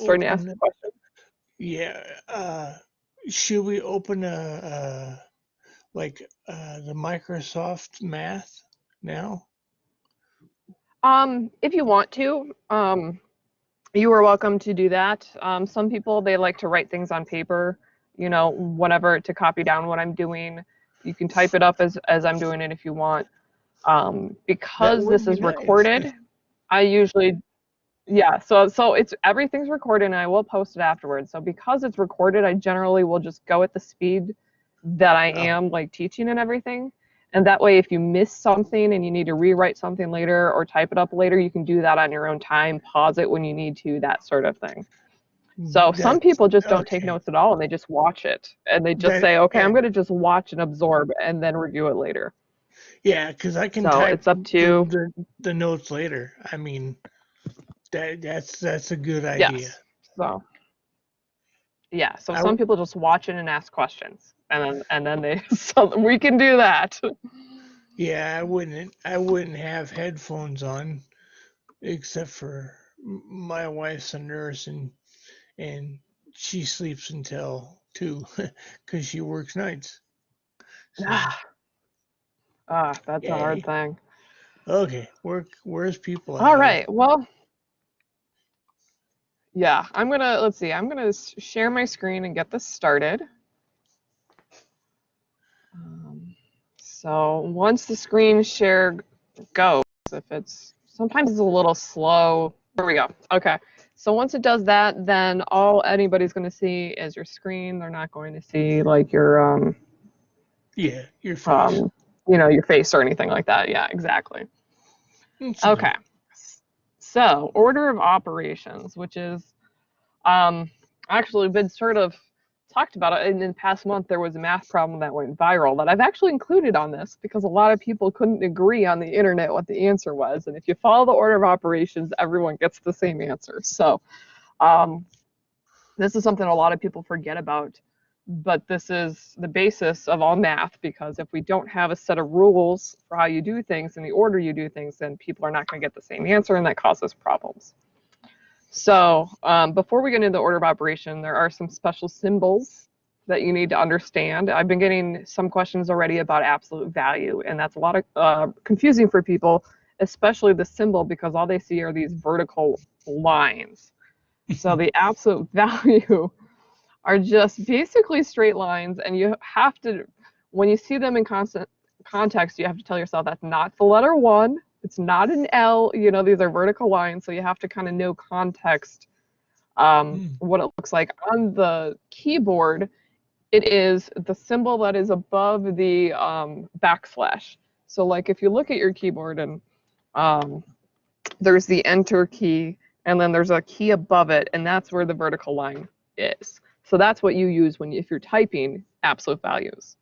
starting to ask open, a question. yeah, should we open the Microsoft Math now? If you want to, you are welcome to do that. Some people, they like to write things on paper, whatever, to copy down what I'm doing. You can type it up as I'm doing it if you want. That Because would this be is nice. recorded, I usually, yeah, so it's everything's recorded and I will post it afterwards. So because it's recorded, I generally will just go at the speed that I Oh, am like teaching and everything. And that way, if you miss something and you need to rewrite something later or type it up later, you can do that on your own time, pause it when you need to, that sort of thing. So some that's people just don't take okay. notes at all and they just watch it and they just That say, okay, yeah, I'm going to just watch and absorb and then review it later. yeah, because I can So type it's up to, the notes later. I mean, that's a good idea. yes. So yeah, so I some people just watch it and ask questions, and then they so we can do that. Yeah, I wouldn't have headphones on except for my wife's a nurse and she sleeps until 2 because she works nights. So That's a hard yay. thing. Okay, where's people All at here? right, well, yeah, let's see, I'm gonna share my screen and get this started. Um, so once the screen share goes, if it's sometimes it's a little slow. There we go. Okay. So once it does that, then all anybody's going to see is your screen. They're not going to see like Yeah, your face. um, your face or anything like that. Yeah, exactly. It's Okay. good. So order of operations, which is actually been sort of talked about it. In the past month, there was a math problem that went viral that I've actually included on this because a lot of people couldn't agree on the internet what the answer was. And if you follow the order of operations, everyone gets the same answer. So um, this is something a lot of people forget about, but this is the basis of all math because if we don't have a set of rules for how you do things and the order you do things, then people are not going to get the same answer and that causes problems. So before we get into the order of operation, there are some special symbols that you need to understand. I've been getting some questions already about absolute value, and that's a lot of confusing for people, especially the symbol because all they see are these vertical lines. So the absolute value are just basically straight lines, and you have to, when you see them in constant context, you have to tell yourself that's not the letter 1, it's not an L, these are vertical lines, so you have to kind of know context, Mm. what it looks like. On the keyboard, it is the symbol that is above the backslash. So like if you look at your keyboard and um, there's the enter key and then there's a key above it and that's where the vertical line is. So that's what you use if you're typing absolute values.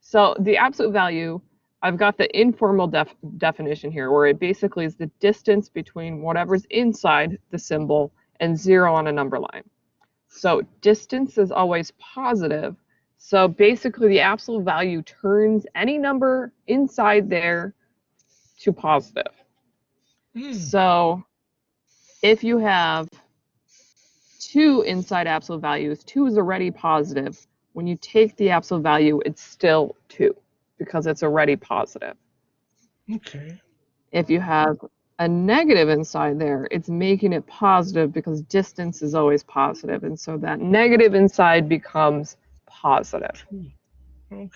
So the absolute value, I've got the informal definition here where it basically is the distance between whatever's inside the symbol and 0 on a number line. So distance is always positive. So basically the absolute value turns any number inside there to positive. Mm. So if you have 2 inside absolute values, 2 is already positive. When you take the absolute value, it's still 2 because it's already positive. Okay. If you have a negative inside there, it's making it positive because distance is always positive. And so that negative inside becomes positive. Okay.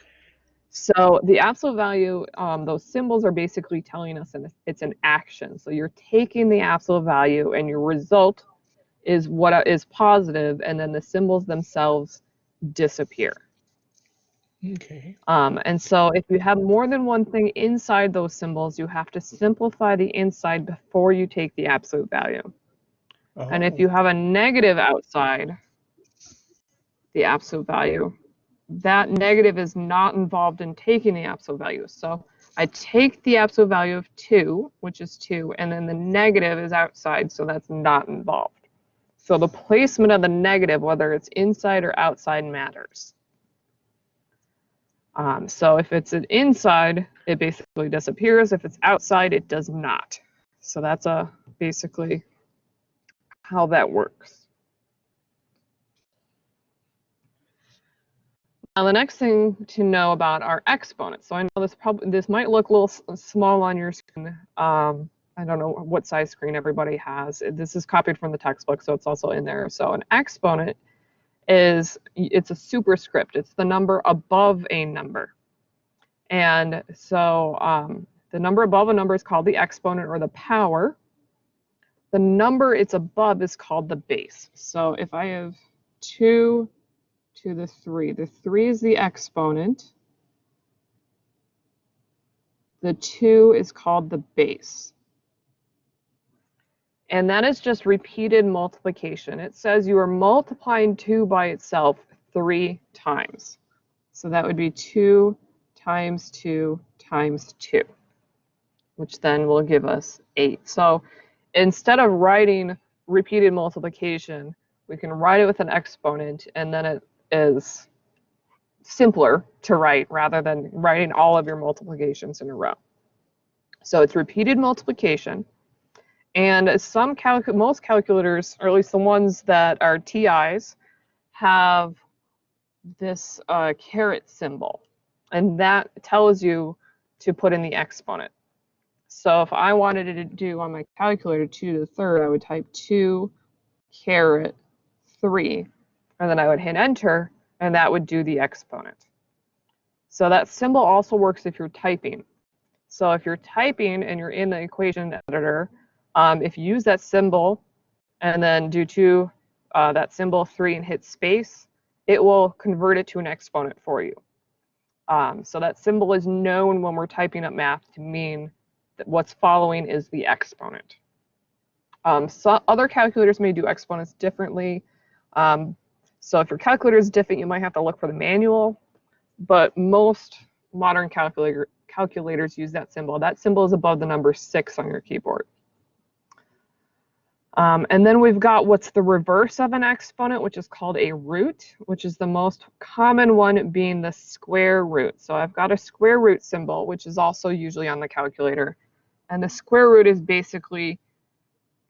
So the absolute value, those symbols are basically telling us it's an action. So you're taking the absolute value and your result is what is positive, and then the symbols themselves disappear. Okay. And so if you have more than one thing inside those symbols, you have to simplify the inside before you take the absolute value. And if Oh. you have a negative outside the absolute value, that negative is not involved in taking the absolute value. So I take the absolute value of 2, which is 2, and then the negative is outside, so that's not involved. So the placement of the negative, whether it's inside or outside, matters. So if it's an inside, it basically disappears. If it's outside, it does not. So that's basically how that works. Now the next thing to know about are exponents. So I know this might look a little small on your screen. I don't know what size screen everybody has. This is copied from the textbook, so it's also in there. So an exponent it's a superscript. It's the number above a number. And so the number above a number is called the exponent or the power. The number it's above is called the base. So if I have 2 to the 3 is the exponent. The 2 is called the base. And that is just repeated multiplication. It says you are multiplying 2 by itself 3 times. So that would be 2 times 2 times 2, which then will give us 8. So instead of writing repeated multiplication, we can write it with an exponent, and then it is simpler to write rather than writing all of your multiplications in a row. So it's repeated multiplication. And most calculators, or at least the ones that are TIs, have this caret symbol. And that tells you to put in the exponent. So if I wanted to do on my calculator 2 to the 3rd, I would type 2 caret 3. And then I would hit enter, and that would do the exponent. So that symbol also works if you're typing. So if you're typing and you're in the equation editor, if you use that symbol and then do that symbol 3 and hit space, it will convert it to an exponent for you. So that symbol is known when we're typing up math to mean that what's following is the exponent. So other calculators may do exponents differently. So if your calculator is different, you might have to look for the manual, but most modern calculators use that symbol. That symbol is above the number 6 on your keyboard. And then we've got what's the reverse of an exponent, which is called a root, which is the most common one being the square root. So I've got a square root symbol, which is also usually on the calculator. And the square root is basically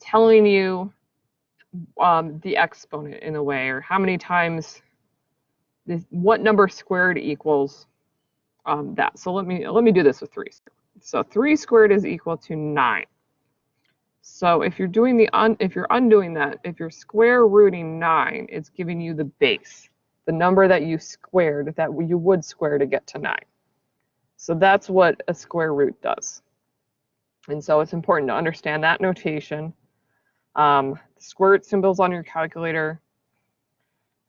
telling you the exponent in a way, or how many times, what number squared equals that. So let me do this with 3. So 3 squared is equal to 9. So if you're doing if you're undoing that, if you're square rooting 9, it's giving you the base, the number that you squared, that you would square to get to 9. So that's what a square root does. And so it's important to understand that notation. Square root symbols on your calculator.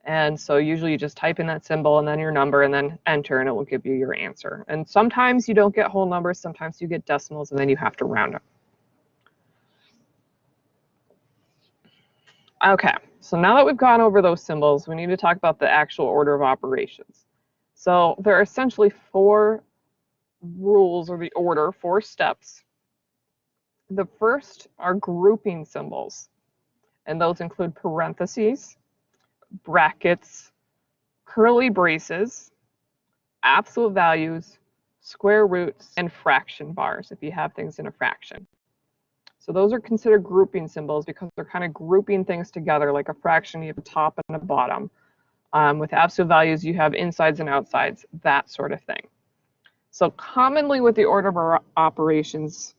And so usually you just type in that symbol and then your number and then enter, and it will give you your answer. And sometimes you don't get whole numbers, sometimes you get decimals, and then you have to round up. Okay, so now that we've gone over those symbols, we need to talk about the actual order of operations. So there are essentially 4 rules, or the order, 4 steps. The first are grouping symbols, and those include parentheses, brackets, curly braces, absolute values, square roots, and fraction bars if you have things in a fraction. So those are considered grouping symbols because they're kind of grouping things together, like a fraction, you have a top and a bottom. With absolute values, you have insides and outsides, that sort of thing. So commonly with the order of operations,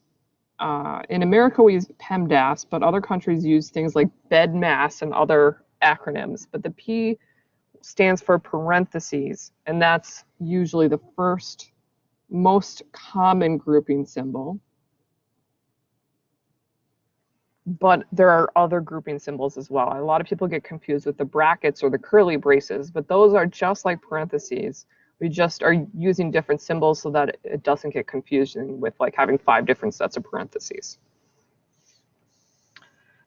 in America we use PEMDAS, but other countries use things like BEDMAS and other acronyms. But the P stands for parentheses, and that's usually the first most common grouping symbol. But there are other grouping symbols as well. A lot of people get confused with the brackets or the curly braces, but those are just like parentheses. We just are using different symbols so that it doesn't get confusing with like having 5 different sets of parentheses.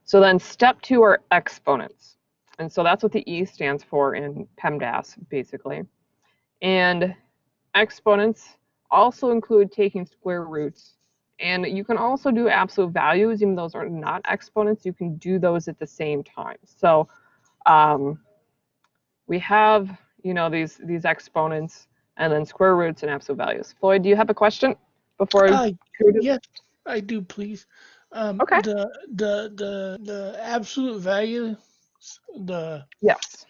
So then step 2 are exponents. And so that's what the E stands for in PEMDAS, basically. And exponents also include taking square roots. And you can also do absolute values, even though those are not exponents. You can do those at the same time. So we have, these exponents and then square roots and absolute values. Floyd, do you have a question before I? Yes, I do, please. Okay. The absolute value, Yes.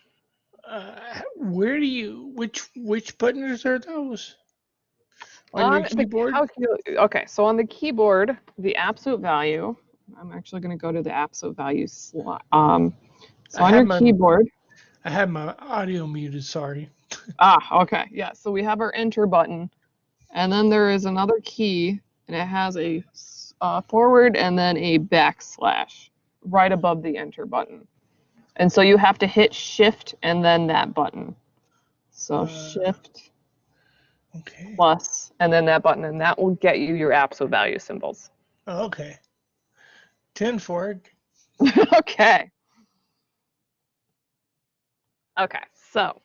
Where do you which buttons are those on your keyboard? Okay, so on the keyboard, the absolute value, I'm actually going to go to the absolute value slot. So I on have your my keyboard, audio muted. Sorry. okay, yeah, so we have our enter button, and then there is another key, and it has a forward and then a backslash right above the enter button. And so you have to hit shift and then that button. So shift Okay. plus and then that button, and that will get you your absolute value symbols. Okay. 10 forward. Okay. Okay, so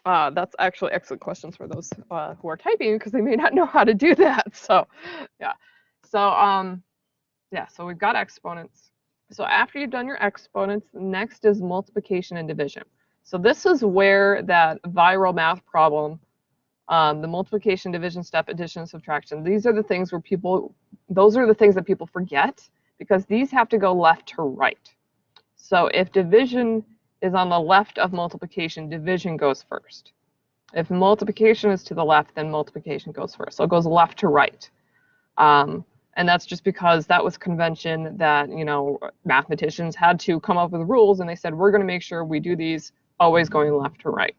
that's actually excellent questions for those who are typing because they may not know how to do that. So yeah. So yeah, so we've got exponents. So after you've done your exponents, next is multiplication and division. So this is where that viral math problem, the multiplication, division step, addition, subtraction, these are the things where those are the things that people forget because these have to go left to right. So if division is on the left of multiplication, division goes first. If multiplication is to the left, then multiplication goes first. So it goes left to right. And that's just because that was convention that, mathematicians had to come up with rules, and they said, we're going to make sure we do these always going left to right.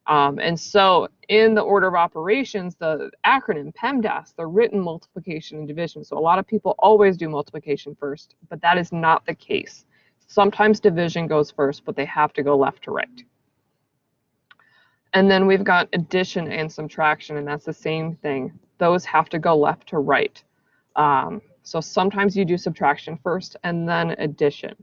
And so in the order of operations, the acronym PEMDAS, the written multiplication and division. So a lot of people always do multiplication first, but that is not the case. Sometimes division goes first, but they have to go left to right. And then we've got addition and subtraction, and that's the same thing. Those have to go left to right. So sometimes you do subtraction first and then addition.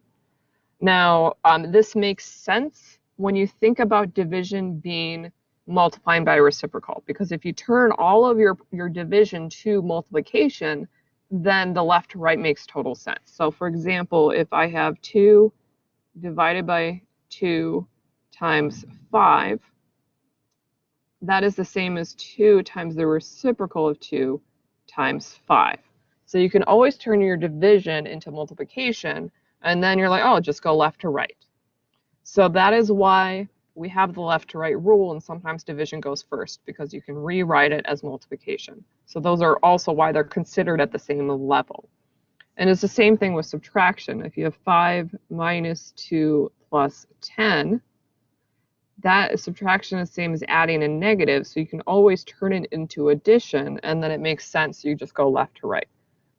Now, this makes sense when you think about division being multiplying by a reciprocal, because if you turn all of your division to multiplication, then the left to right makes total sense. So for example, if I have 2 divided by 2 times 5, that is the same as 2 times the reciprocal of 2 times 5. So you can always turn your division into multiplication, and then you're like, oh, just go left to right. So that is why we have the left to right rule, and sometimes division goes first, because you can rewrite it as multiplication. So those are also why they're considered at the same level. And it's the same thing with subtraction. If you have 5 minus 2 plus 10, that subtraction is the same as adding a negative, so you can always turn it into addition, and then it makes sense. You just go left to right.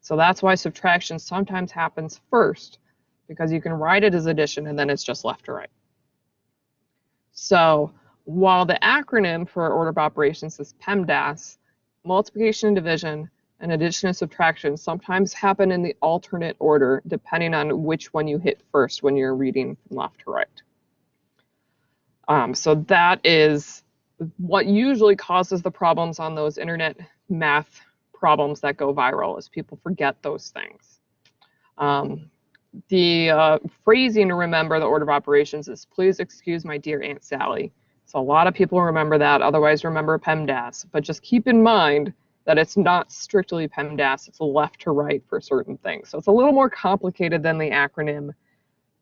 So that's why subtraction sometimes happens first, because you can write it as addition, and then it's just left to right. So while the acronym for order of operations is PEMDAS, multiplication and division and addition and subtraction sometimes happen in the alternate order, depending on which one you hit first when you're reading from left to right. So that is what usually causes the problems on those internet math problems that go viral, is people forget those things. The phrasing to remember the order of operations is, please excuse my dear Aunt Sally. So a lot of people remember that, otherwise remember PEMDAS. But just keep in mind that it's not strictly PEMDAS, it's left to right for certain things. So it's a little more complicated than the acronym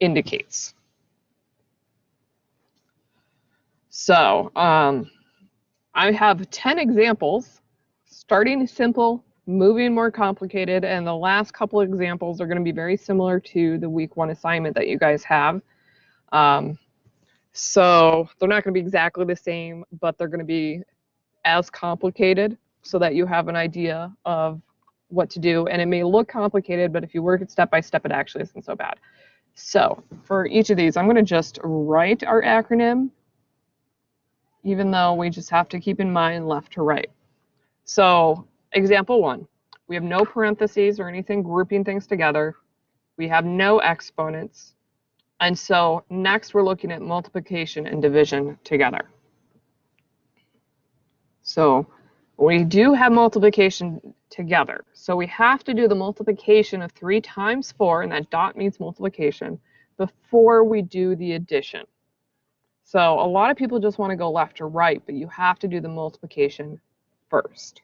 indicates. So I have 10 examples, starting simple, moving more complicated, and the last couple examples are going to be very similar to the week 1 assignment that you guys have. So they're not going to be exactly the same, but they're going to be as complicated so that you have an idea of what to do. And it may look complicated, but if you work it step by step, it actually isn't so bad. So for each of these, I'm going to just write our acronym, even though we just have to keep in mind left to right. So example 1, we have no parentheses or anything grouping things together. We have no exponents. And so next we're looking at multiplication and division together. So we do have multiplication together. So we have to do the multiplication of 3 times 4, and that dot means multiplication, before we do the addition. So a lot of people just want to go left to right, but you have to do the multiplication first.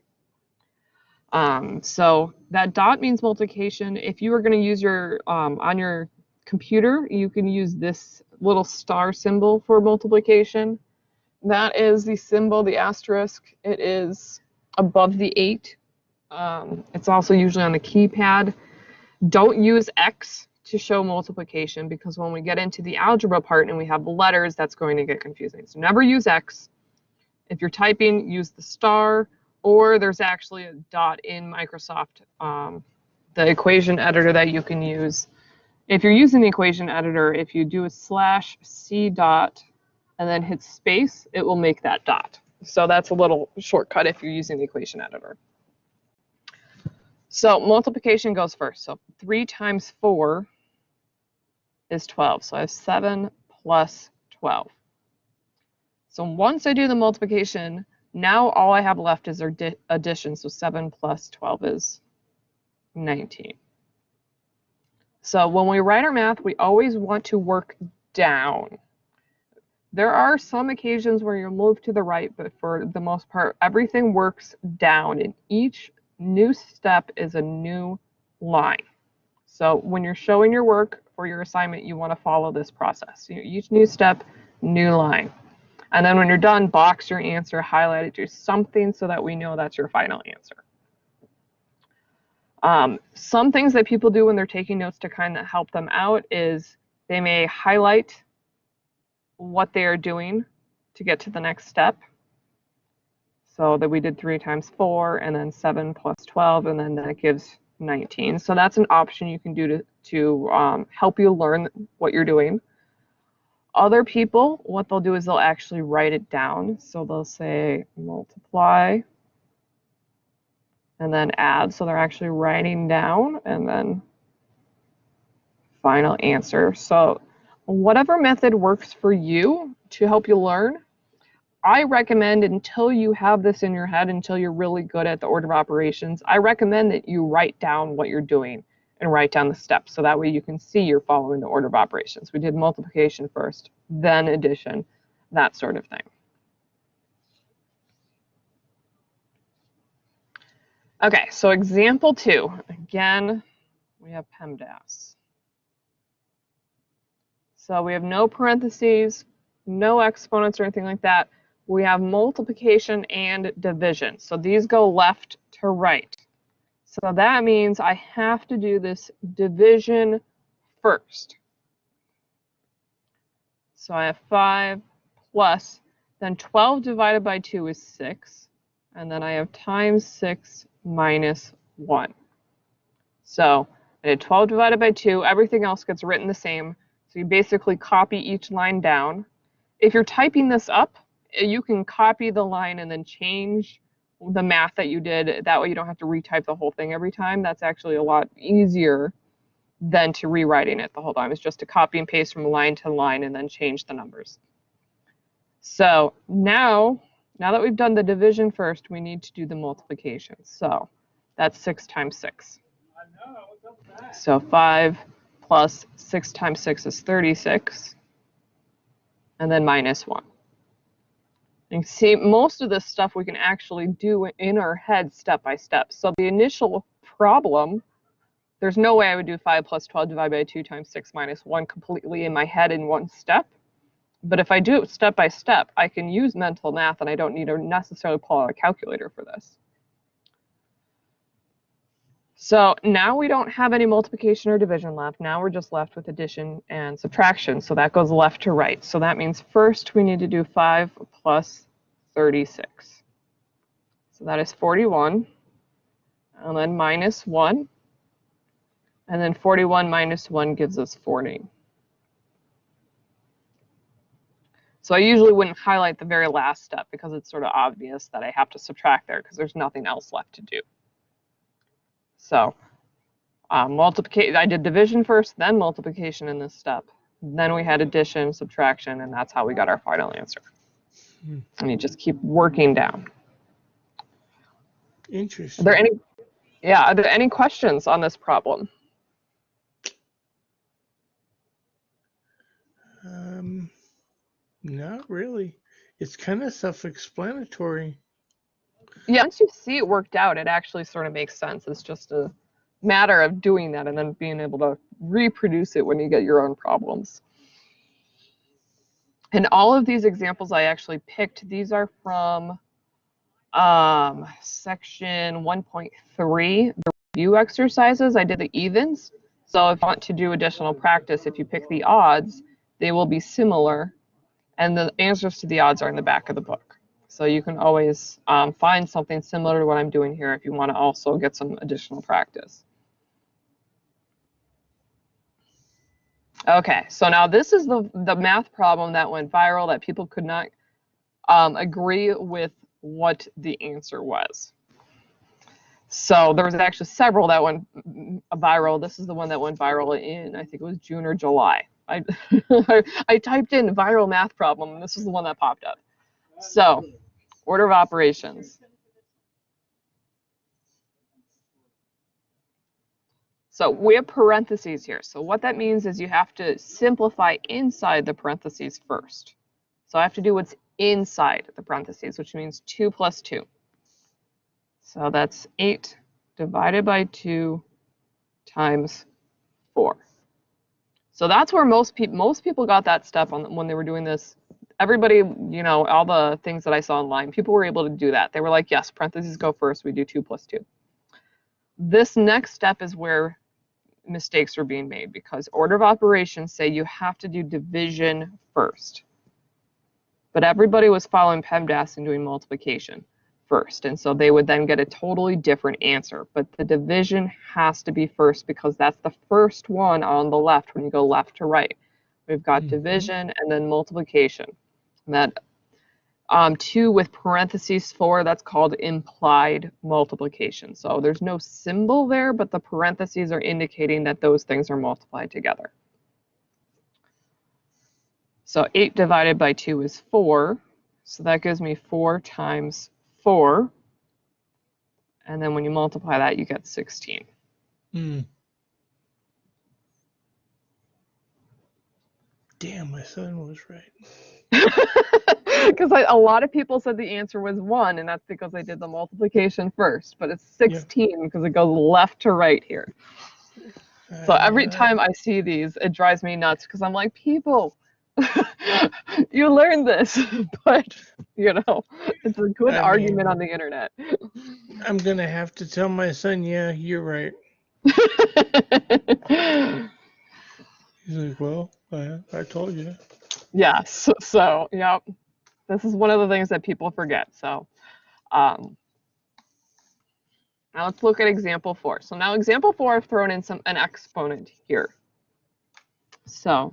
So that dot means multiplication. If you were going to use your on your computer, you can use this little star symbol for multiplication. That is the symbol, the asterisk. It is above the 8. It's also usually on the keypad. Don't use X to show multiplication, because when we get into the algebra part and we have letters, that's going to get confusing. So never use X. If you're typing, use the star, or there's actually a dot in Microsoft, the equation editor that you can use. If you're using the equation editor, if you do a /c dot and then hit space, it will make that dot. So that's a little shortcut if you're using the equation editor. So multiplication goes first. So 3 times 4 is 12. So I have 7 plus 12. So once I do the multiplication, now all I have left is addition. So 7 plus 12 is 19. So when we write our math, we always want to work down. There are some occasions where you move to the right, but for the most part, everything works down, and each new step is a new line. So when you're showing your work for your assignment, you want to follow this process. Each new step, new line. And then when you're done, box your answer, highlight it, do something so that we know that's your final answer. Some things that people do when they're taking notes to kind of help them out is they may highlight what they are doing to get to the next step. So that we did 3 times 4 and then 7 plus 12, and then that gives 19. So that's an option you can do to help you learn what you're doing. Other people, what they'll do is they'll actually write it down. So they'll say multiply and then add. So they're actually writing down and then final answer. So whatever method works for you to help you learn, I recommend, until you have this in your head, until you're really good at the order of operations, I recommend that you write down what you're doing and write down the steps, so that way you can see you're following the order of operations. We did multiplication first, then addition, that sort of thing. Okay, so example 2. Again, we have PEMDAS. So we have no parentheses, no exponents or anything like that. We have multiplication and division. So these go left to right. So that means I have to do this division first. So I have 5 plus, then 12 divided by 2 is 6. And then I have times 6 minus 1. So I did 12 divided by 2. Everything else gets written the same. So you basically copy each line down. If you're typing this up, you can copy the line and then change the math that you did. That way you don't have to retype the whole thing every time. That's actually a lot easier than to rewriting it the whole time. It's just to copy and paste from line to line and then change the numbers. So now that we've done the division first, we need to do the multiplication. So that's 6 times 6. So 5 plus 6 times 6 is 36. And then minus 1. You can see most of this stuff we can actually do in our head step by step. So the initial problem, there's no way I would do 5 plus 12 divided by 2 times 6 minus 1 completely in my head in one step. But if I do it step by step, I can use mental math, and I don't need to necessarily pull out a calculator for this. So now we don't have any multiplication or division left. Now we're just left with addition and subtraction. So that goes left to right. So that means first we need to do 5 plus 36. So that is 41. And then minus 1. And then 41 minus 1 gives us 40. So I usually wouldn't highlight the very last step because it's sort of obvious that I have to subtract there because there's nothing else left to do. So multiplication, I did division first, then multiplication in this step. Then we had addition, subtraction, and that's how we got our final answer. And you just keep working down. Interesting. Are there any questions on this problem? Not really. It's kind of self-explanatory. Yeah, once you see it worked out, it actually sort of makes sense. It's just a matter of doing that and then being able to reproduce it when you get your own problems. And all of these examples I actually picked, these are from section 1.3, the review exercises. I did the evens. So if you want to do additional practice, if you pick the odds, they will be similar. And the answers to the odds are in the back of the book. So you can always find something similar to what I'm doing here if you want to also get some additional practice. Okay, so now this is the math problem that went viral that people could not agree with what the answer was. So there was actually several that went viral. This is the one that went viral in, I think it was June or July. I typed in viral math problem, and this is the one that popped up. So, order of operations. So we have parentheses here. So what that means is you have to simplify inside the parentheses first. So I have to do what's inside the parentheses, which means 2 plus 2. So that's 8 divided by 2 times 4. So that's where most people got that step when they were doing this. Everybody, you know, all the things that I saw online, people were able to do that. They were like, yes, parentheses go first. We do 2 plus 2. This next step is where mistakes were being made because order of operations say you have to do division first. But everybody was following PEMDAS and doing multiplication first. And so they would then get a totally different answer. But the division has to be first because that's the first one on the left when you go left to right. We've got division and then multiplication. And that 2 with parentheses 4, that's called implied multiplication. So there's no symbol there, but the parentheses are indicating that those things are multiplied together. So 8 divided by 2 is 4. So that gives me 4 times 4. And then when you multiply that, you get 16. Damn, my son was right. Because a lot of people said the answer was 1, and that's because I did the multiplication first. But it's 16 because it goes left to right here. So every time I see these, it drives me nuts because I'm like, people, you learned this. But, you know, it's a good argument on the internet. I'm going to have to tell my son, yeah, you're right. He's like, well, I told you. Yes. So, yep. This is one of the things that people forget. So now let's look at example 4. So now example 4, I've thrown in an exponent here. So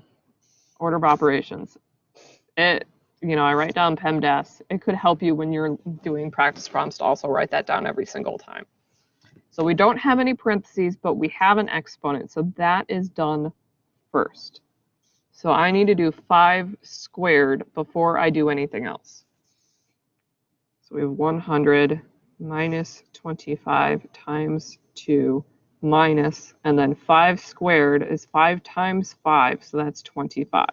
order of operations. I write down PEMDAS. It could help you when you're doing practice problems to also write that down every single time. So we don't have any parentheses, but we have an exponent. So that is done first. So I need to do 5 squared before I do anything else. So we have 100 minus 25 times 2 minus, and then 5 squared is 5 times 5, so that's 25.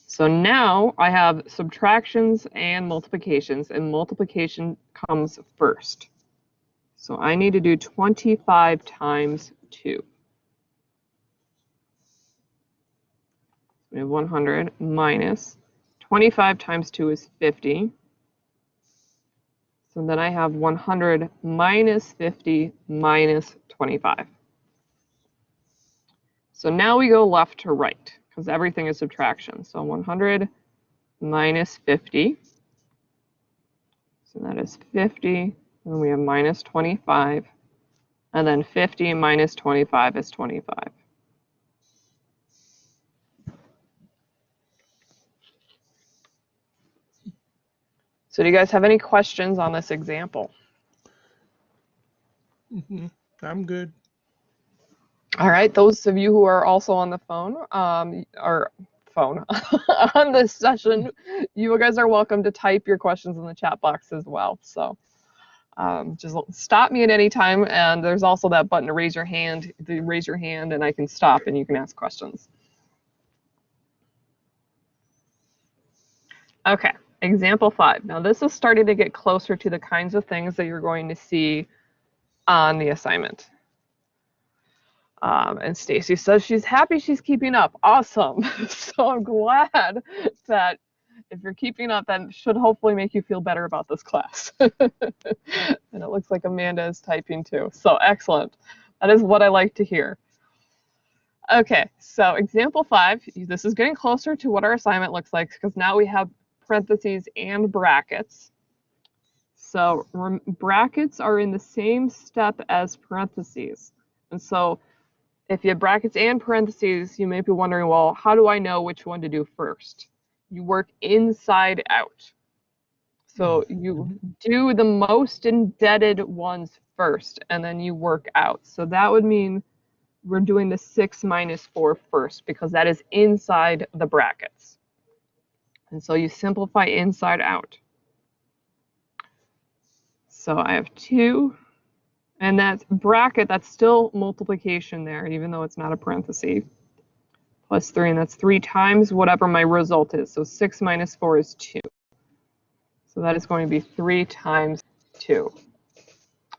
So now I have subtractions and multiplications, and multiplication comes first. So I need to do 25 times 2. We have 100 minus 25 times 2 is 50. So then I have 100 minus 50 minus 25. So now we go left to right because everything is subtraction. So 100 minus 50. So that is 50. And we have minus 25. And then 50 minus 25 is 25. So do you guys have any questions on this example? I'm good. All right, those of you who are also on the phone, on this session, you guys are welcome to type your questions in the chat box as well. So just stop me at any time, and there's also that button to raise your hand. You raise your hand, and I can stop, and you can ask questions. Okay, Example 5. Now this is starting to get closer to the kinds of things that you're going to see on the assignment. And Stacy says she's happy she's keeping up. Awesome. So I'm glad that if you're keeping up, that should hopefully make you feel better about this class. And it looks like Amanda is typing too. So excellent. That is what I like to hear. Okay, so example 5, this is getting closer to what our assignment looks like because now we have parentheses and brackets. So brackets are in the same step as parentheses. And so if you have brackets and parentheses, you may be wondering, well, how do I know which one to do first? You work inside out. So you do the most indebted ones first, and then you work out. So that would mean we're doing the 6 minus 4 first, because that is inside the brackets. And so you simplify inside out. So I have 2, and that bracket, that's still multiplication there, even though it's not a parenthesis. Plus 3, and that's 3 times whatever my result is. So 6 minus 4 is 2. So that is going to be 3 times 2.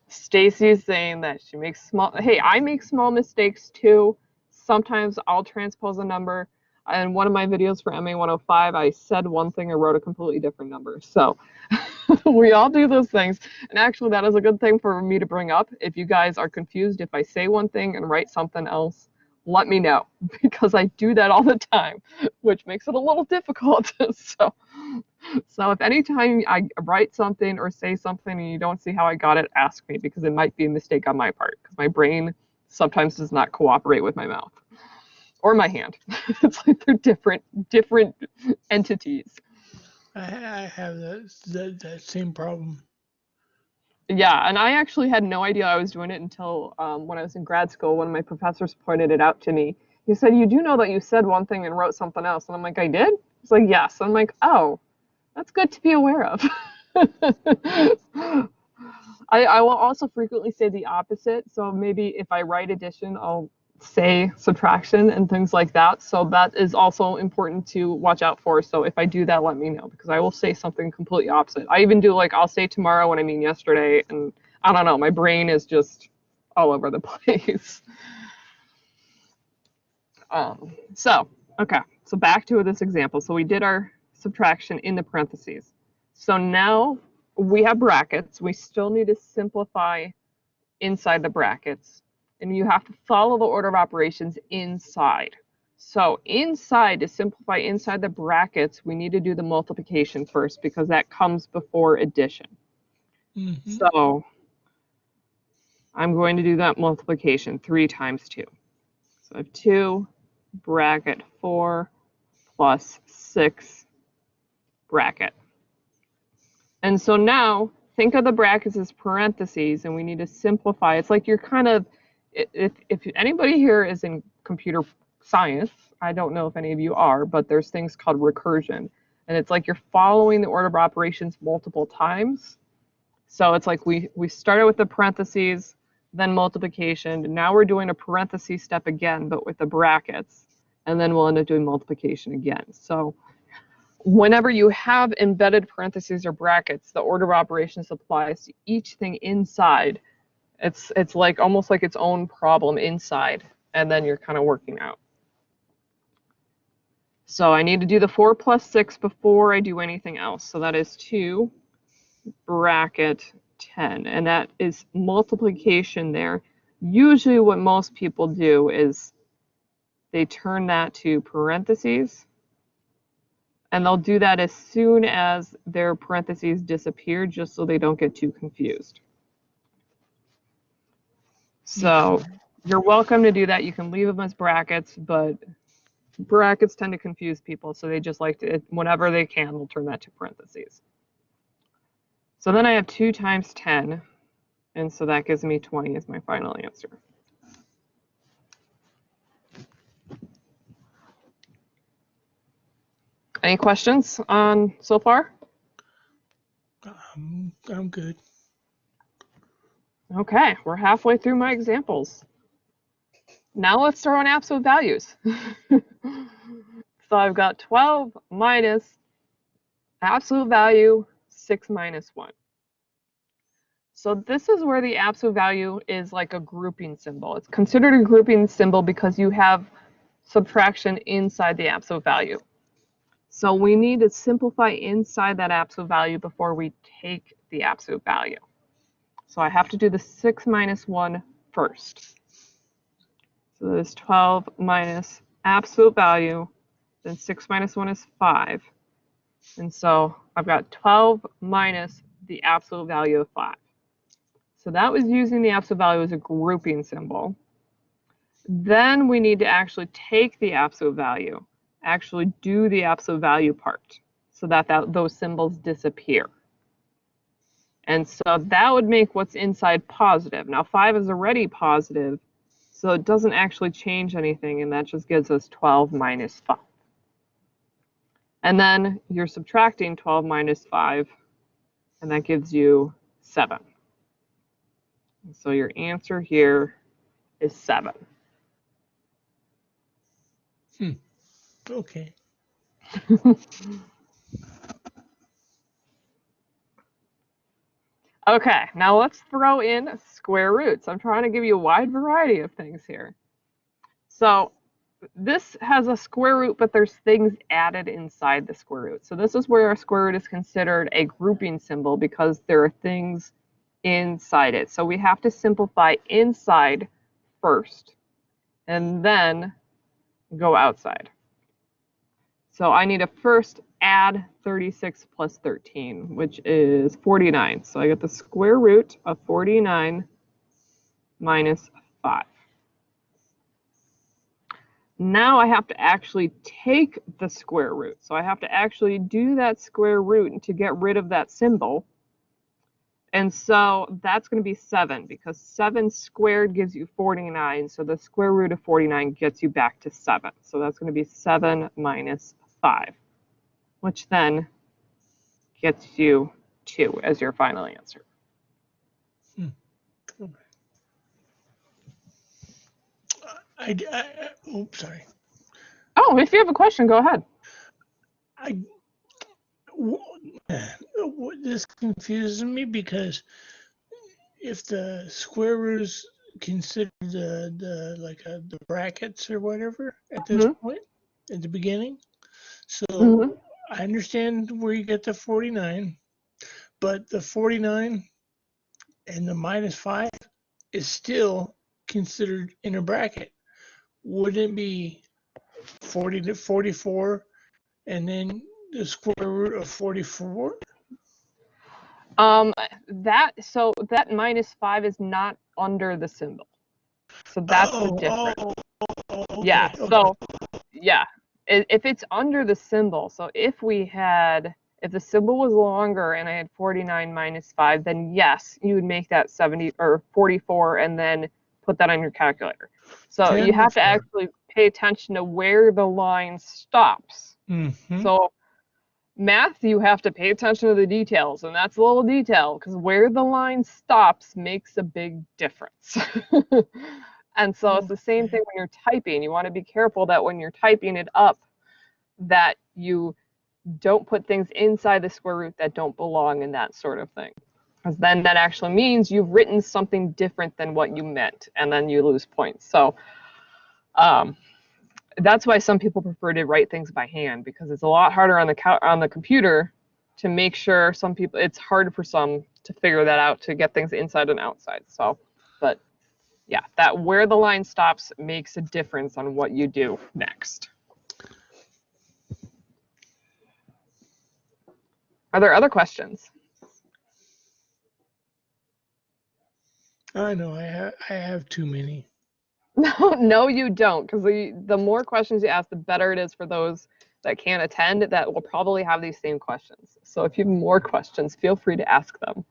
Stacy is saying that she makes small, hey, I make small mistakes too. Sometimes I'll transpose a number. In one of my videos for MA105, I said one thing and wrote a completely different number. So we all do those things. And actually, that is a good thing for me to bring up. If you guys are confused, if I say one thing and write something else, let me know, because I do that all the time, which makes it a little difficult. So if anytime I write something or say something and you don't see how I got it, ask me, because it might be a mistake on my part, because my brain sometimes does not cooperate with my mouth or my hand. It's like they're different entities. I have that same problem. Yeah, and I actually had no idea I was doing it until when I was in grad school. One of my professors pointed it out to me. He said, "You do know that you said one thing and wrote something else." And I'm like, "I did?" He's like, "Yes." I'm like, "Oh, that's good to be aware of." I will also frequently say the opposite. So maybe if I write addition, I'll say subtraction and things like that. So that is also important to watch out for. So if I do that, let me know, because I will say something completely opposite. I even do, like, I'll say tomorrow when I mean yesterday, and I don't know, my brain is just all over the place. Okay, so back to this example. So we did our subtraction in the parentheses. So now we have brackets. We still need to simplify inside the brackets, and you have to follow the order of operations inside. So inside, to simplify inside the brackets, we need to do the multiplication first, because that comes before addition. Mm-hmm. So I'm going to do that multiplication, 3 times 2. So I have 2 bracket 4 plus 6 bracket. And so now think of the brackets as parentheses, and we need to simplify. It's like you're kind of, if anybody here is in computer science, I don't know if any of you are, but there's things called recursion. And it's like you're following the order of operations multiple times. So it's like we started with the parentheses, then multiplication. Now we're doing a parentheses step again, but with the brackets. And then we'll end up doing multiplication again. So whenever you have embedded parentheses or brackets, the order of operations applies to each thing inside. It's like almost like its own problem inside, and then you're kind of working out. So I need to do the 4 plus 6 before I do anything else. So that is 2 bracket 10, and that is multiplication there. Usually what most people do is they turn that to parentheses, and they'll do that as soon as their parentheses disappear, just so they don't get too confused. So you're welcome to do that. You can leave them as brackets, but brackets tend to confuse people, so they just like to, whenever they can, they'll turn that to parentheses. So then I have 2 times 10, and so that gives me 20 as my final answer. Any questions on so far? I'm good. Okay, we're halfway through my examples. Now let's throw in absolute values. So I've got 12 minus Absolute value, 6 minus 1. So this is where the absolute value is like a grouping symbol. It's considered a grouping symbol because you have subtraction inside the absolute value. So we need to simplify inside that absolute value before we take the absolute value. So I have to do the 6 minus 1 first. So there's 12 minus absolute value, then 6 minus 1 is 5. And so I've got 12 minus the absolute value of 5. So that was using the absolute value as a grouping symbol. Then we need to actually take the absolute value, actually do the absolute value part, so that those symbols disappear. And so that would make what's inside positive. Now 5 is already positive, so it doesn't actually change anything, and that just gives us 12 minus 5. And then you're subtracting 12 minus 5, and that gives you 7. And so your answer here is 7. Okay. Okay, now let's throw in square roots. I'm trying to give you a wide variety of things here. So this has a square root, but there's things added inside the square root. So this is where a square root is considered a grouping symbol because there are things inside it. So we have to simplify inside first and then go outside. So I need to first add 36 plus 13, which is 49. So I get the square root of 49 minus 5. Now I have to actually take the square root. So I have to actually do that square root to get rid of that symbol. And so that's going to be 7 because 7 squared gives you 49. So the square root of 49 gets you back to 7. So that's going to be 7 minus 5, which then gets you 2 as your final answer. Oops, sorry. Oh, if you have a question, go ahead. This confuses me because if the square root is considered the brackets or whatever at this point at the beginning, so I understand where you get the 49, but the 49 and the minus 5 is still considered in a bracket. Wouldn't it be 40 to 44 and then the square root of 44? That minus 5 is not under the symbol. So that's the difference. Okay, yeah. So yeah, if it's under the symbol, so if the symbol was longer and I had 49 minus 5, then yes, you would make that 70 or 44 and then put that on your calculator. So you have to actually pay attention to where the line stops. So math, you have to pay attention to the details, and that's a little detail because where the line stops makes a big difference. And so it's the same thing when you're typing. You want to be careful that when you're typing it up, that you don't put things inside the square root that don't belong in that sort of thing. Because then that actually means you've written something different than what you meant, and then you lose points. So that's why some people prefer to write things by hand, because it's a lot harder on the computer to make sure. Some people, it's hard for some to figure that out, to get things inside and outside. So, but yeah, that where the line stops makes a difference on what you do next. Are there other questions? I know I have too many. No, you don't, because the more questions you ask, the better it is for those that can't attend that will probably have these same questions. So if you have more questions, feel free to ask them.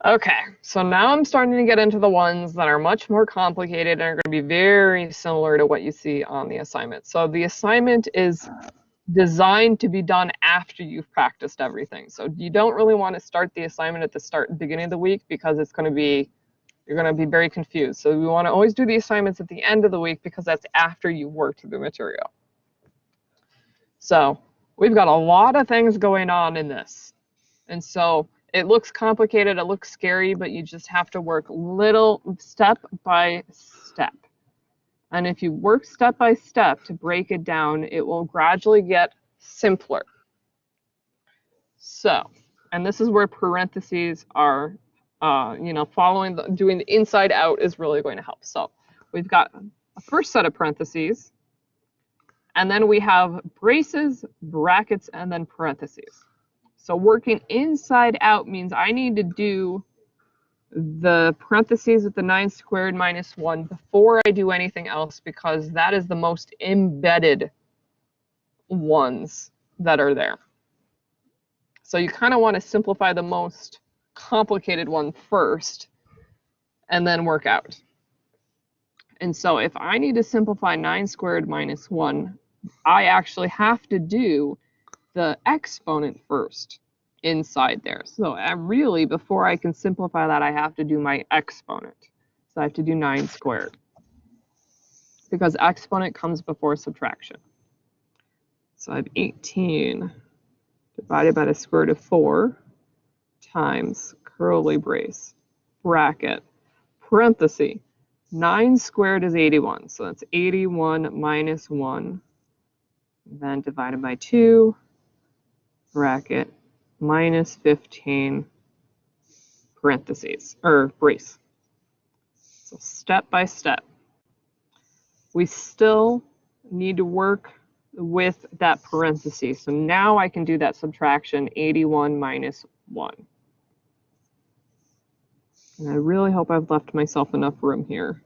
Okay, so now I'm starting to get into the ones that are much more complicated and are going to be very similar to what you see on the assignment. So the assignment is designed to be done after you've practiced everything. So you don't really want to start the assignment at the beginning of the week, because it's going to be You're going to be very confused. So we want to always do the assignments at the end of the week because that's after you worked the material. So we've got a lot of things going on in this. And so it looks complicated, it looks scary, but you just have to work little step by step. And if you work step by step to break it down, it will gradually get simpler. So, and this is where parentheses are, you know, doing the inside out is really going to help. So we've got a first set of parentheses, and then we have braces, brackets, and then parentheses. So working inside out means I need to do the parentheses with the 9 squared minus 1 before I do anything else, because that is the most embedded ones that are there. So you kind of want to simplify the most complicated one first and then work out. And so if I need to simplify 9 squared minus 1, I actually have to do the exponent first inside there. So really, before I can simplify that, I have to do my exponent. So I have to do 9 squared, because exponent comes before subtraction. So I have 18 divided by the square root of 4 times curly brace, bracket, parenthesis. 9 squared is 81, so that's 81 minus 1, then divided by 2, bracket, minus 15, parentheses, or brace. So step by step. We still need to work with that parentheses. So now I can do that subtraction, 81 minus 1. And I really hope I've left myself enough room here.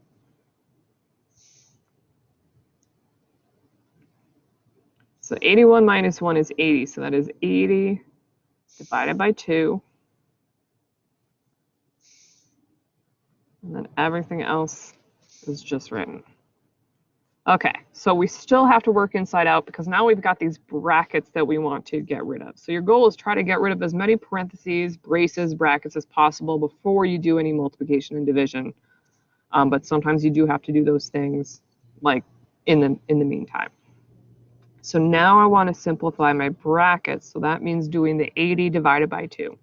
So 81 minus 1 is 80, so that is 80 divided by 2. And then everything else is just written. Okay, so we still have to work inside out because now we've got these brackets that we want to get rid of. So your goal is try to get rid of as many parentheses, braces, brackets as possible before you do any multiplication and division. But sometimes you do have to do those things like in the meantime. So now I want to simplify my brackets. So that means doing the 80 divided by 2.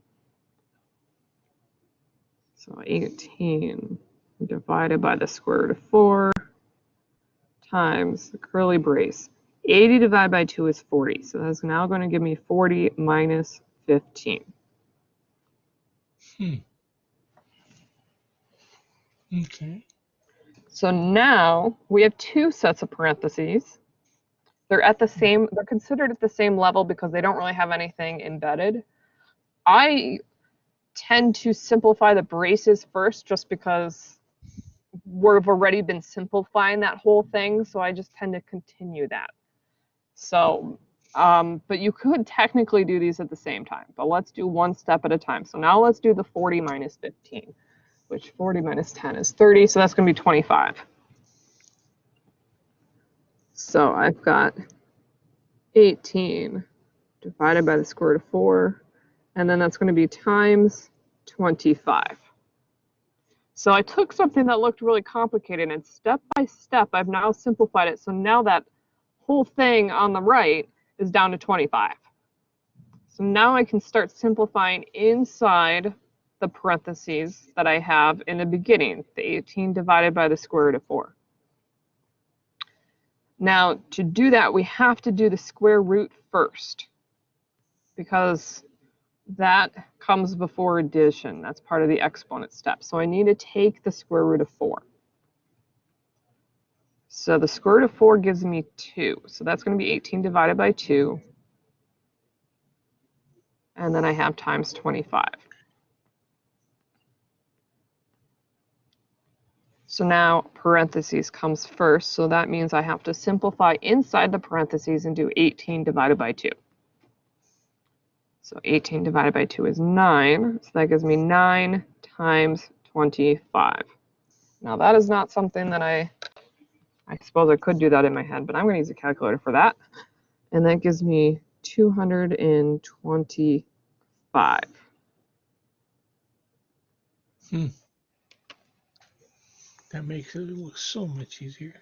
So 18 divided by the square root of 4 times the curly brace. 80 divided by 2 is 40. So that's now going to give me 40 minus 15. Okay. So now we have 2 sets of parentheses. They're considered at the same level because they don't really have anything embedded. I tend to simplify the braces first just because we've already been simplifying that whole thing, so I just tend to continue that. So, but you could technically do these at the same time, but let's do one step at a time. So now let's do the 40 minus 15, which 40 minus 10 is 30, so that's going to be 25. So I've got 18 divided by the square root of 4, and then that's going to be times 25. So I took something that looked really complicated, and step by step, I've now simplified it. So now that whole thing on the right is down to 25. So now I can start simplifying inside the parentheses that I have in the beginning, the 18 divided by the square root of 4. Now, to do that, we have to do the square root first, because that comes before addition. That's part of the exponent step. So I need to take the square root of 4. So the square root of 4 gives me 2. So that's going to be 18 divided by 2. And then I have times 25. So now parentheses comes first. So that means I have to simplify inside the parentheses and do 18 divided by 2. So 18 divided by 2 is 9. So that gives me 9 times 25. Now that is not something that I suppose I could do that in my head, but I'm going to use a calculator for that. And that gives me 225. That makes it look so much easier.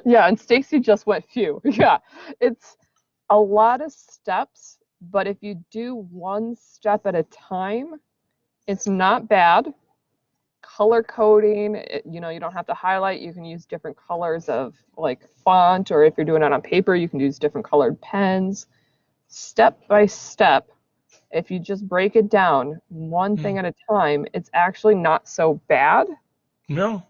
Yeah, and Stacy just went phew. Yeah, it's a lot of steps, but if you do one step at a time, it's not bad. Color coding, you know, you don't have to highlight. You can use different colors of like font, or if you're doing it on paper, you can use different colored pens. Step by step, if you just break it down one thing at a time, it's actually not so bad. No.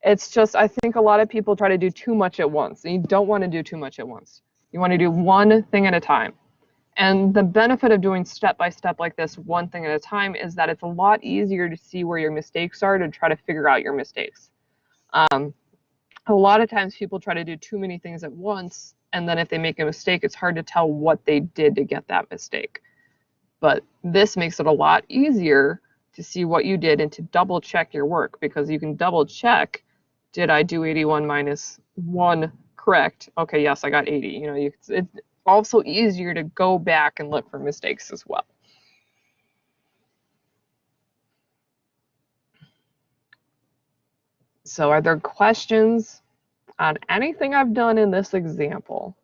It's just, I think a lot of people try to do too much at once, and you don't want to do too much at once. You want to do one thing at a time. And the benefit of doing step by step like this, one thing at a time, is that it's a lot easier to see where your mistakes are, to try to figure out your mistakes. A lot of times people try to do too many things at once, and then if they make a mistake, it's hard to tell what they did to get that mistake. But this makes it a lot easier to see what you did and to double check your work, because you can double check, did I do 81 minus 1 correct? Okay, yes, I got 80. You know, it's also easier to go back and look for mistakes as well. So are there questions on anything I've done in this example?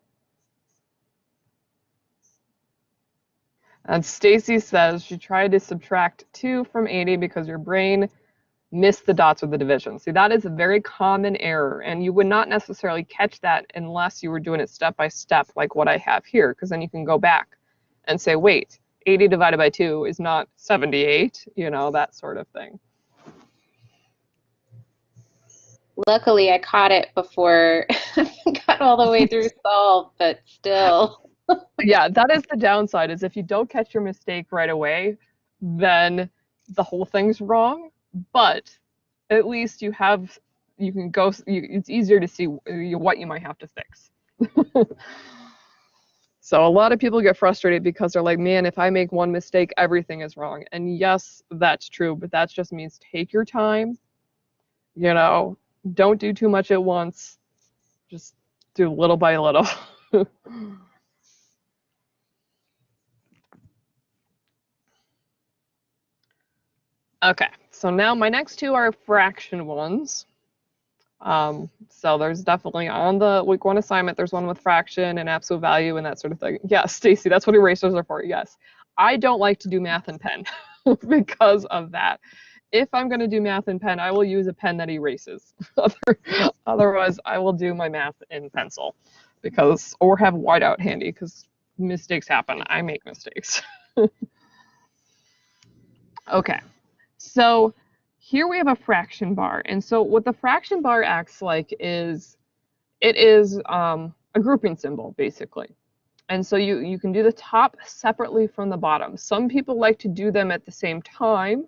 And Stacy says she tried to subtract 2 from 80 because your brain missed the dots with the division. See, that is a very common error, and you would not necessarily catch that unless you were doing it step by step like what I have here, because then you can go back and say, wait, 80 divided by 2 is not 78, you know, that sort of thing. Luckily, I caught it before I got all the way through solve, but still. Yeah, that is the downside, is if you don't catch your mistake right away, then the whole thing's wrong. But at least you can go, it's easier to see what you might have to fix. So a lot of people get frustrated because they're like, man, if I make one mistake, everything is wrong. And yes, that's true, but that just means take your time, you know, don't do too much at once, just do little by little. Okay, so now my next two are fraction ones. So there's definitely on the week 1 assignment, there's one with fraction and absolute value and that sort of thing. Yes, Stacy, that's what erasers are for. Yes. I don't like to do math in pen because of that. If I'm going to do math in pen, I will use a pen that erases. Otherwise, I will do my math in pencil, because, or have whiteout handy, because mistakes happen. I make mistakes. Okay, so here we have a fraction bar. And so what the fraction bar acts like is, it is a grouping symbol, basically. And so you can do the top separately from the bottom. Some people like to do them at the same time.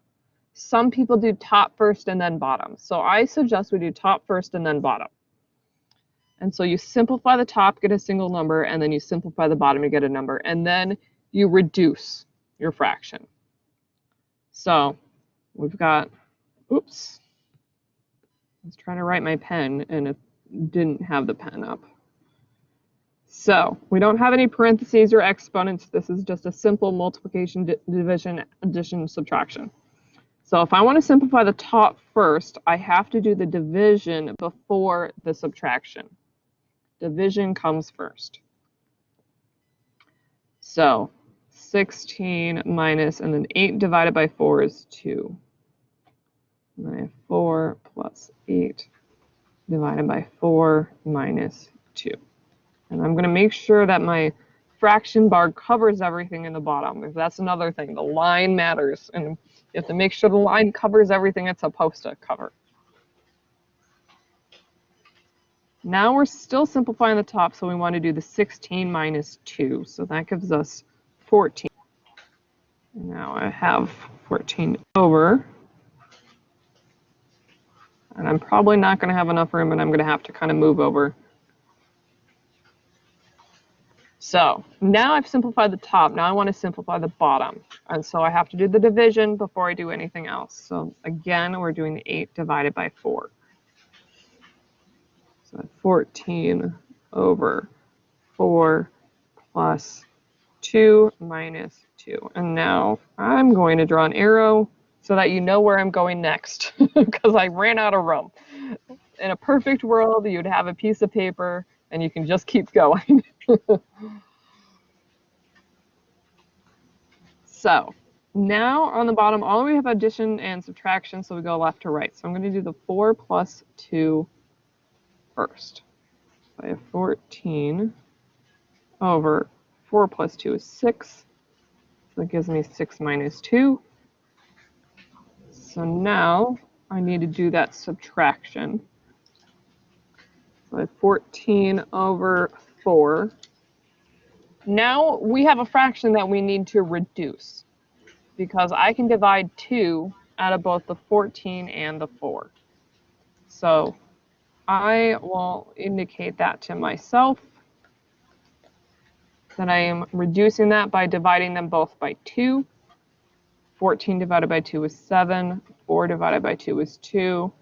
Some people do top first and then bottom. So I suggest we do top first and then bottom. And so you simplify the top, get a single number, and then you simplify the bottom to get a number. And then you reduce your fraction. So we've got, oops, I was trying to write my pen and it didn't have the pen up. So we don't have any parentheses or exponents. This is just a simple multiplication, division, addition, subtraction. So if I want to simplify the top first, I have to do the division before the subtraction. Division comes first. So 16 minus, and then 8 divided by 4 is 2. And then I have 4 plus 8 divided by 4 minus 2. And I'm going to make sure that my fraction bar covers everything in the bottom, because that's another thing. The line matters, and you have to make sure the line covers everything it's supposed to cover. Now we're still simplifying the top, so we want to do the 16 minus 2. So that gives us 14. Now I have 14 over. And I'm probably not going to have enough room, and I'm going to have to kind of move over. So now I've simplified the top. Now I want to simplify the bottom. And so I have to do the division before I do anything else. So again, we're doing 8 divided by 4. So 14 over 4 plus 2 minus 2. And now I'm going to draw an arrow so that you know where I'm going next, because I ran out of room. In a perfect world, you'd have a piece of paper and you can just keep going. So now on the bottom, all we have addition and subtraction, so we go left to right. So I'm going to do the 4 plus 2 first. So I have 14 over 4 plus 2 is 6. So that gives me 6 minus 2. So now I need to do that subtraction. So I have 14 over 4. Now we have a fraction that we need to reduce, because I can divide 2 out of both the 14 and the 4. So I will indicate that to myself, that I am reducing that by dividing them both by 2. 14 divided by 2 is 7. 4 divided by 2 is 2.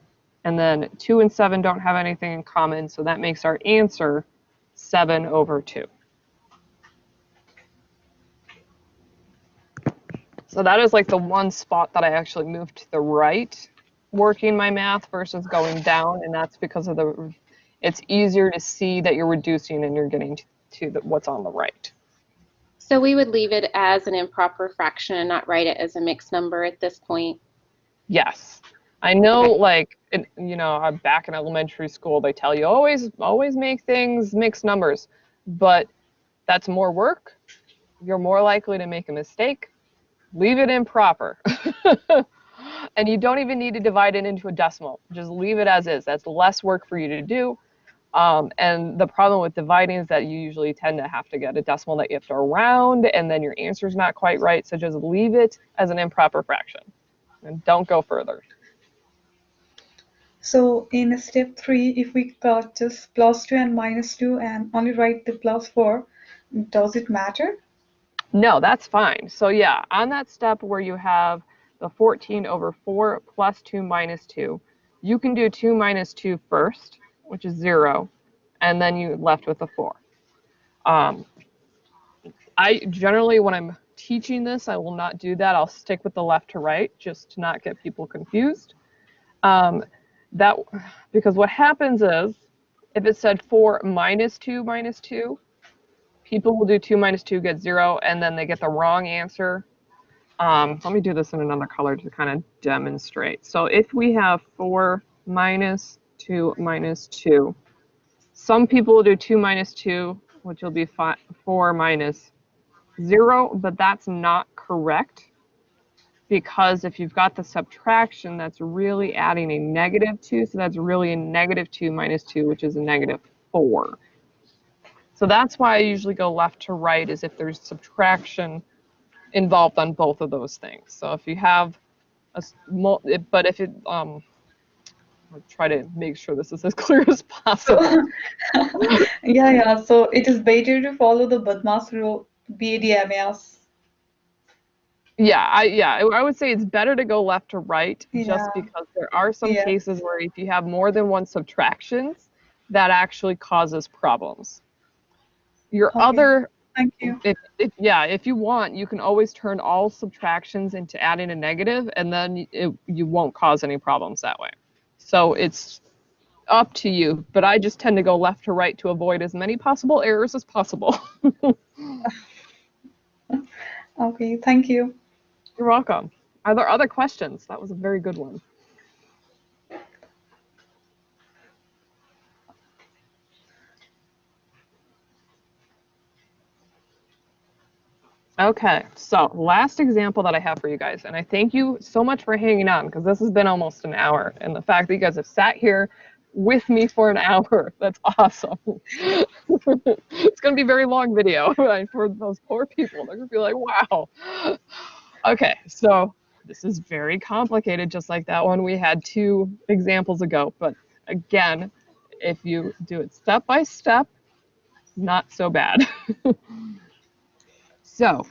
And then 2 and 7 don't have anything in common, so that makes our answer 7 over 2. So that is like the one spot that I actually moved to the right, working my math versus going down, and that's because of it's easier to see that you're reducing and you're getting to what's on the right. So we would leave it as an improper fraction and not write it as a mixed number at this point? Yes. I know, Okay. like, I'm back in elementary school, they tell you always make things mixed numbers, but that's more work. You're more likely to make a mistake. Leave it improper. And you don't even need to divide it into a decimal. Just leave it as is. That's less work for you to do. And the problem with dividing is that you usually tend to have to get a decimal that you have to round, and then your answer's not quite right. So just leave it as an improper fraction and don't go further. So in step 3, if we got just plus 2 and minus 2 and only write the plus 4, does it matter? No, that's fine. So yeah, on that step where you have the 14 over 4 plus 2 minus 2, you can do 2 minus 2 first, which is 0, and then you're left with a 4. I generally, when I'm teaching this, I will not do that. I'll stick with the left to right just to not get people confused. Because what happens is, if it said 4 minus 2 minus 2, people will do 2 minus 2, get 0, and then they get the wrong answer. Let me do this in another color to kind of demonstrate. So if we have 4 minus 2 minus 2, some people will do 2 minus 2, which will be 4 minus 0, but that's not correct, because if you've got the subtraction, that's really adding a negative 2, so that's really a negative 2 minus 2, which is a negative 4. So that's why I usually go left to right, is if there's subtraction involved on both of those things. So if you have but if it, I'll try to make sure this is as clear as possible. Yeah. So it is better to follow the BADMAS rule, BADMAS. Yeah, I would say it's better to go left to right, Yeah. just because there are some Yeah. cases where if you have more than one subtractions, that actually causes problems. Your Okay. other, Thank you. if you want, you can always turn all subtractions into adding a negative, and then you won't cause any problems that way. So it's up to you, but I just tend to go left to right to avoid as many possible errors as possible. Okay, thank you. You're welcome. Are there other questions? That was a very good one. Okay, so last example that I have for you guys, and I thank you so much for hanging on, because this has been almost an hour, and the fact that you guys have sat here with me for an hour, that's awesome. It's going to be a very long video for those poor people. They're going to be like, wow. Okay, so this is very complicated, just like that one we had 2 examples ago, but again, if you do it step by step, not so bad. So,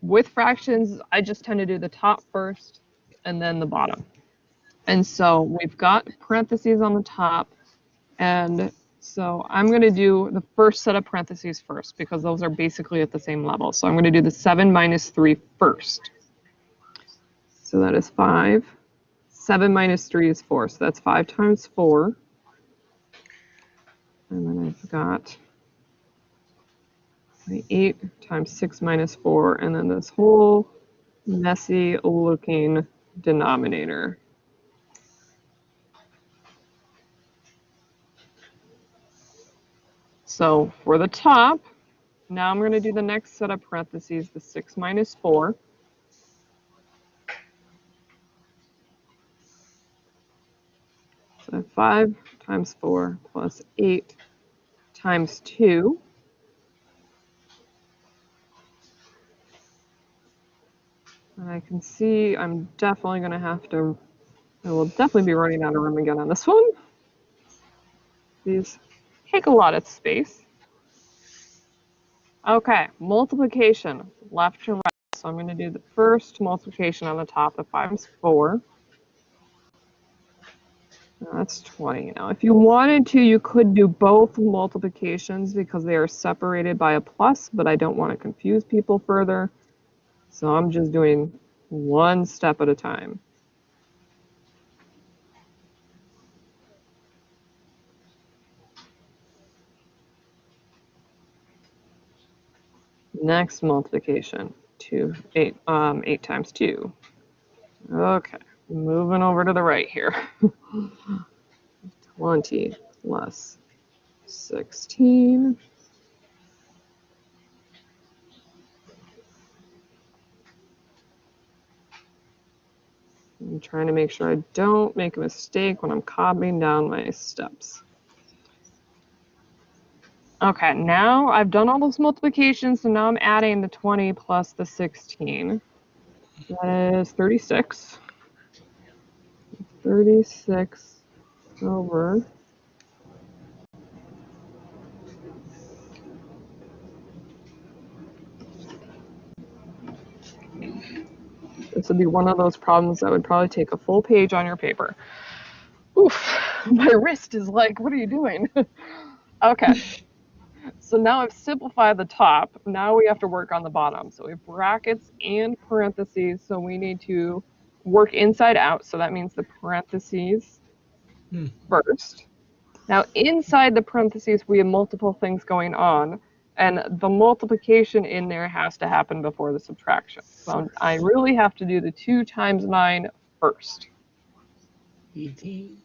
with fractions, I just tend to do the top first and then the bottom. And so we've got parentheses on the top, and so I'm going to do the first set of parentheses first, because those are basically at the same level. So I'm going to do the 7 minus 3 first. So that is 5. 7 minus 3 is 4. So that's 5 times 4. And then I've got my 8 times 6 minus 4. And then this whole messy looking denominator. So for the top, now I'm going to do the next set of parentheses, the 6 minus 4. So 5 times 4 plus 8 times 2. And I can see I'm definitely going to have to, I will definitely be running out of room again on this one. These take a lot of space. Okay, multiplication, left to right. So I'm going to do the first multiplication on the top, the 5 times 4. That's 20. Now, if you wanted to, you could do both multiplications because they are separated by a plus, but I don't want to confuse people further. So I'm just doing one step at a time. Next multiplication, 8 times 2. Okay, moving over to the right here. 20 plus 16. I'm trying to make sure I don't make a mistake when I'm copying down my steps. Okay, now I've done all those multiplications, so now I'm adding the 20 plus the 16. That is 36. 36 over. This would be one of those problems that would probably take a full page on your paper. Oof, my wrist is like, what are you doing? Okay, so now I've simplified the top. Now we have to work on the bottom. So we have brackets and parentheses, so we need to work inside out. So that means the parentheses first. Now inside the parentheses, we have multiple things going on, and the multiplication in there has to happen before the subtraction. So I really have to do the 2 times 9 first. 18.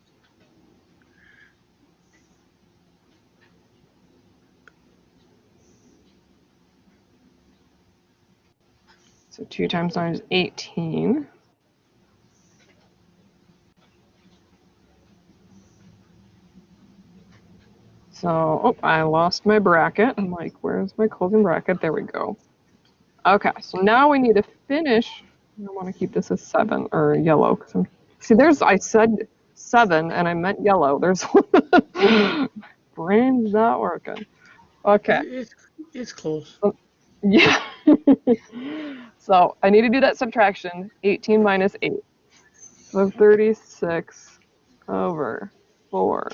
So 2 times 9 is 18. So, oh, I lost my bracket. I'm like, where's my closing bracket? There we go. Okay, so now we need to finish. I want to keep this as 7 or yellow. See, I said 7 and I meant yellow. There's brain's not working. Okay. It's close. Yeah. So I need to do that subtraction. 18 minus 8. So 36 over 4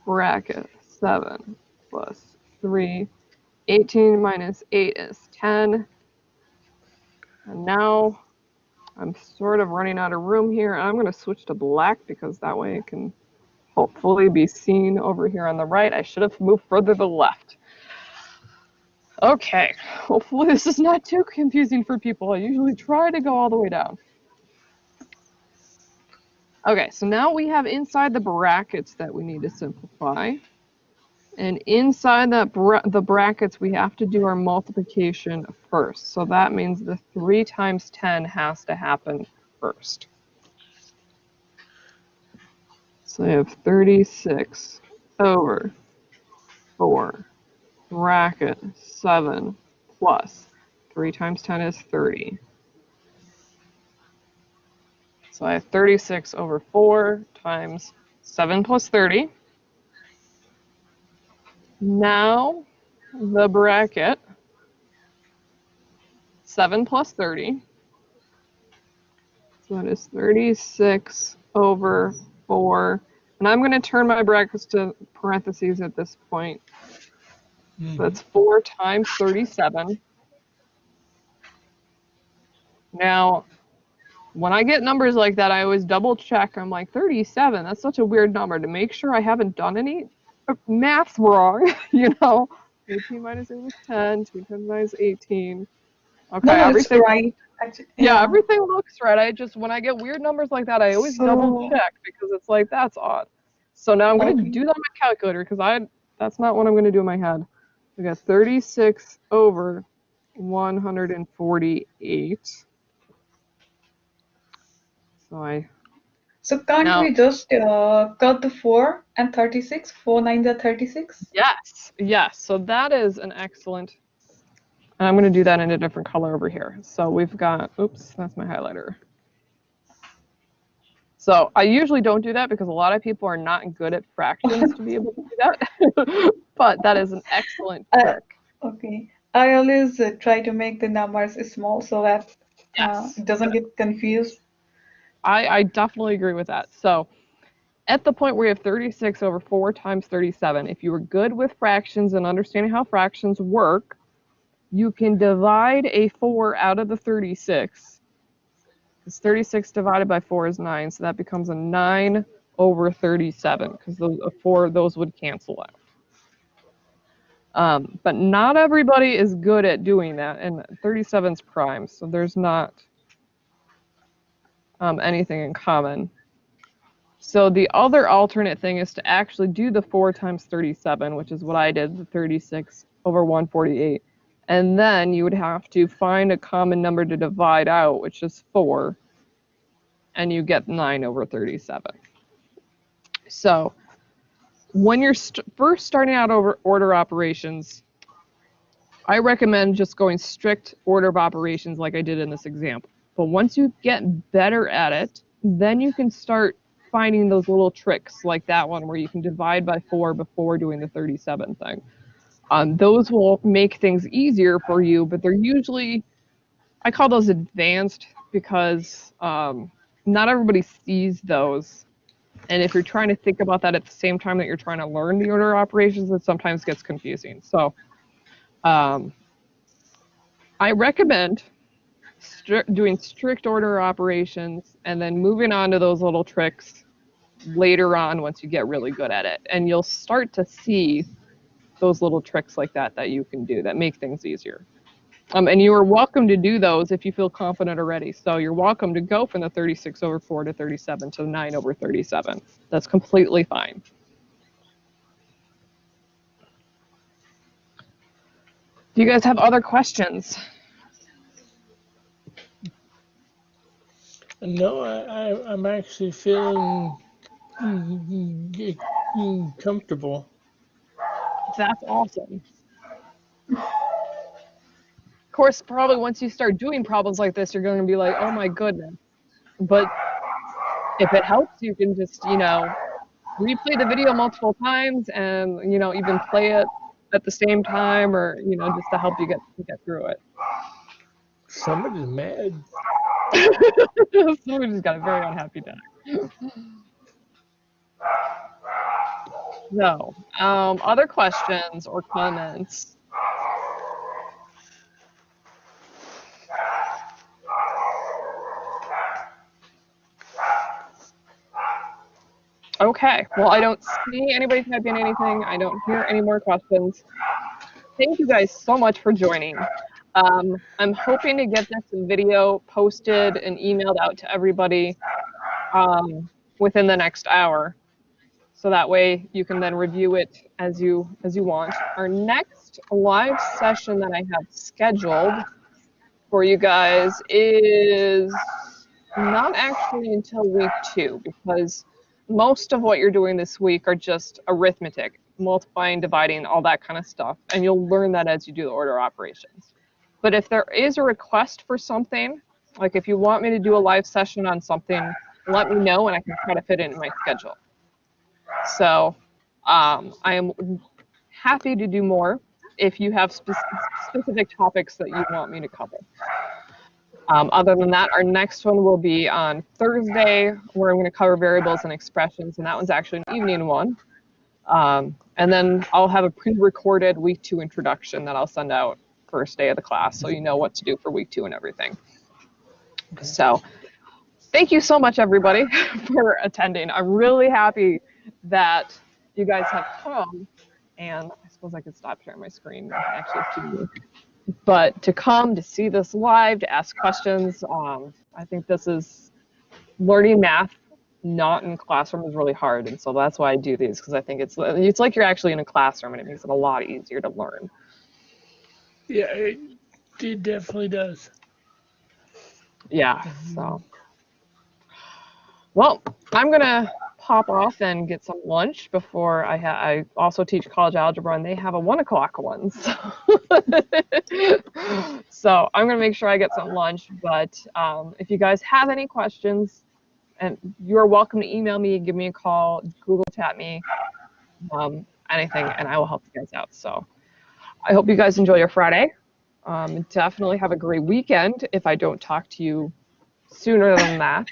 bracket 7 plus 3. 18 minus 8 is 10. And now I'm sort of running out of room here. I'm going to switch to black because that way it can hopefully be seen over here on the right. I should have moved further to the left. Okay, hopefully this is not too confusing for people. I usually try to go all the way down. Okay, so now we have inside the brackets that we need to simplify. And inside that the brackets, we have to do our multiplication first. So that means the 3 times 10 has to happen first. So I have 36 over 4 bracket 7 plus 3 times 10 is 30. So I have 36 over 4 times 7 plus 30. Now the bracket 7 plus 30. So that is 36 over 4. And I'm going to turn my brackets to parentheses at this point. So that's 4 times 37. Now, when I get numbers like that, I always double check. I'm like, 37, that's such a weird number, to make sure I haven't done any math wrong, you know. 18 minus 8 was 10, 2 times 9 is 18. Okay, No, it's everything. right. Actually, Yeah, everything looks right. I just, when I get weird numbers like that, I always double So, check because it's like, that's odd. So now I'm going to okay. do that on my calculator because that's not what I'm going to do in my head. We got 36 over 148. So can't Now, we just cut the 4 and 36? 4 9s are 36? yes. So that is an excellent. And I'm going to do that in a different color over here. So we've got, oops, that's my highlighter. So I usually don't do that because a lot of people are not good at fractions to be able to do that. But that is an excellent trick. Okay. I always try to make the numbers small so that Yes. it doesn't get confused. I definitely agree with that. So at the point where you have 36 over 4 times 37, if you were good with fractions and understanding how fractions work, you can divide a 4 out of the 36. Because 36 divided by 4 is 9, so that becomes a 9 over 37, because those would cancel out. But not everybody is good at doing that, and 37 is prime, so there's not anything in common. So the other alternate thing is to actually do the 4 times 37, which is what I did, the 36 over 148. And then you would have to find a common number to divide out, which is 4, and you get 9 over 37. So when you're first starting out over order operations, I recommend just going strict order of operations like I did in this example. But once you get better at it, then you can start finding those little tricks like that one where you can divide by 4 before doing the 37 thing. Those will make things easier for you, but they're usually, I call those advanced because not everybody sees those. And if you're trying to think about that at the same time that you're trying to learn the order of operations, it sometimes gets confusing. So I recommend doing strict order operations and then moving on to those little tricks later on once you get really good at it. And you'll start to see those little tricks like that you can do that make things easier. And you are welcome to do those if you feel confident already. So you're welcome to go from the 36 over 4 to 37 to 9 over 37. That's completely fine. Do you guys have other questions? No, I'm actually feeling comfortable. That's awesome. Of course, probably once you start doing problems like this, you're going to be like, oh my goodness. But if it helps, you can just, replay the video multiple times and, even play it at the same time or, just to help you get through it. Somebody's mad. Somebody's got a very unhappy day. So, other questions or comments? Okay, well, I don't see anybody typing anything. I don't hear any more questions. Thank you guys so much for joining. I'm hoping to get this video posted and emailed out to everybody within the next hour. So that way you can then review it as you want. Our next live session that I have scheduled for you guys is not actually until week 2 because most of what you're doing this week are just arithmetic, multiplying, dividing, all that kind of stuff. And you'll learn that as you do the order operations. But if there is a request for something, like if you want me to do a live session on something, let me know and I can try to fit it in my schedule. So I am happy to do more if you have specific topics that you want me to cover. Other than that, our next one will be on Thursday, where I'm going to cover variables and expressions, and that one's actually an evening one. And then I'll have a pre-recorded week 2 introduction that I'll send out first day of the class, so you know what to do for week 2 and everything. Okay. So thank you so much, everybody, for attending. I'm really happy that you guys have come, and I suppose I could stop sharing my screen and actually see you. But to come, to see this live, to ask questions, I think this is learning math not in classroom is really hard, and so that's why I do these, because I think it's like you're actually in a classroom, and it makes it a lot easier to learn. Yeah, it definitely does. Yeah, so. Well, I'm going to pop off and get some lunch before I also teach college algebra, and they have a 1 o'clock one. So, so I'm going to make sure I get some lunch. But if you guys have any questions, and you're welcome to email me, give me a call, Google chat me, anything, and I will help you guys out. So I hope you guys enjoy your Friday. Definitely have a great weekend if I don't talk to you sooner than that.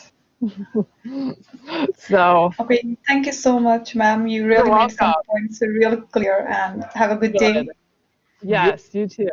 So Okay, thank you so much, ma'am. You really made some points real clear, and have a good day. Yes, you too.